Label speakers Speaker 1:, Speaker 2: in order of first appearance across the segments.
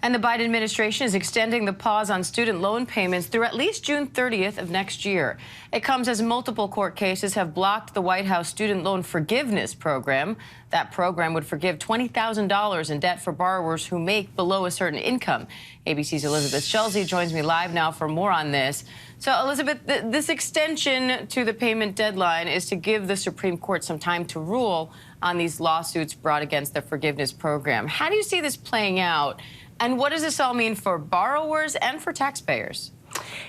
Speaker 1: And the Biden administration is extending the pause on student loan payments through at least June 30th of next year. It comes as multiple court cases have blocked the White House student loan forgiveness program. That program would forgive $20,000 in debt for borrowers who make below a certain income. ABC's Elizabeth Schulze joins me live now for more on this. So, Elizabeth, this extension to the payment deadline is to give the Supreme Court some time to rule on these lawsuits brought against the forgiveness program. How do you see this playing out? And what does this all mean for borrowers and for taxpayers?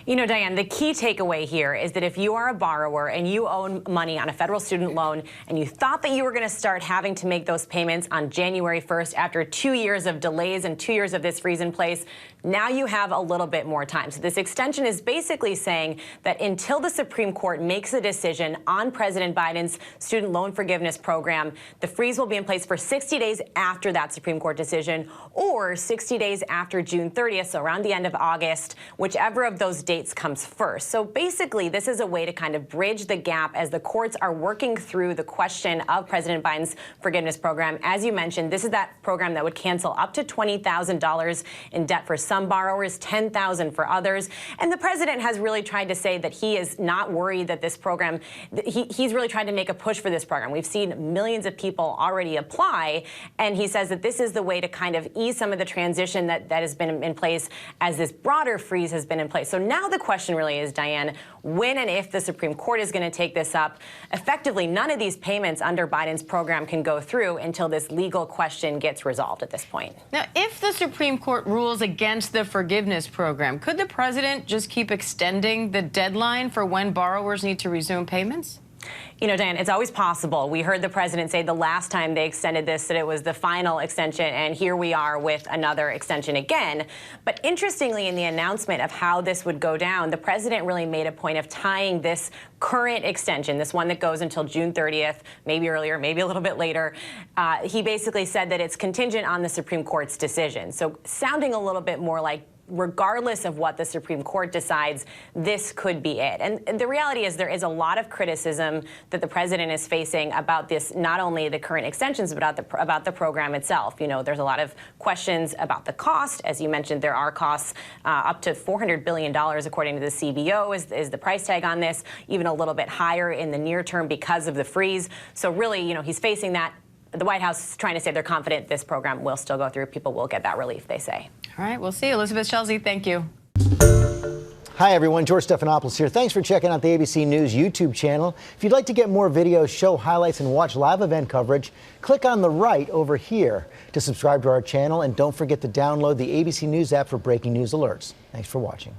Speaker 2: You know, Diane, the key takeaway here is that if you are a borrower and you own money on a federal student loan and you thought that you were going to start having to make those payments on January 1st after 2 years of delays and 2 years of this freeze in place, now you have a little bit more time. So this extension is basically saying that until the Supreme Court makes a decision on President Biden's student loan forgiveness program, the freeze will be in place for 60 days after that Supreme Court decision or 60 days after June 30th, so around the end of August, whichever of those dates comes first. So basically, this is a way to kind of bridge the gap as the courts are working through the question of President Biden's forgiveness program. As you mentioned, this is that program that would cancel up to $20,000 in debt for some borrowers, $10,000 for others. And the president has really tried to say that he is not worried that this program, he's really tried to make a push for this program. We've seen millions of people already apply, and he says that this is the way to kind of ease some of the transition that has been in place as this broader freeze has been in place. So now the question really is, Diane, when and if the Supreme Court is going to take this up. Effectively, none of these payments under Biden's program can go through until this legal question gets resolved at this point.
Speaker 1: Now, if the Supreme Court rules against the forgiveness program, could the president just keep extending the deadline for when borrowers need to resume payments?
Speaker 2: You know, Diane, it's always possible. We heard the president say the last time they extended this that it was the final extension, and here we are with another extension again. But interestingly, in the announcement of how this would go down, the president really made a point of tying this current extension, this one that goes until June 30th, maybe earlier, maybe a little bit later. He basically said that it's contingent on the Supreme Court's decision. So sounding a little bit more like regardless of what the Supreme Court decides, this could be it. And the reality is there is a lot of criticism that the president is facing about this, not only the current extensions, but about the program itself. You know, there's a lot of questions about the cost. As you mentioned, there are costs up to $400 billion, according to the CBO, is the price tag on this, even a little bit higher in the near term because of the freeze. So really, you know, he's facing that. The White House is trying to say they're confident this program will still go through. People will get that relief, they say.
Speaker 1: All right, we'll see. Elizabeth Schulze, thank you.
Speaker 3: Hi, everyone. George Stephanopoulos here. Thanks for checking out the ABC News YouTube channel. If you'd like to get more videos, show highlights, and watch live event coverage, click on the right over here to subscribe to our channel. And don't forget to download the ABC News app for breaking news alerts. Thanks for watching.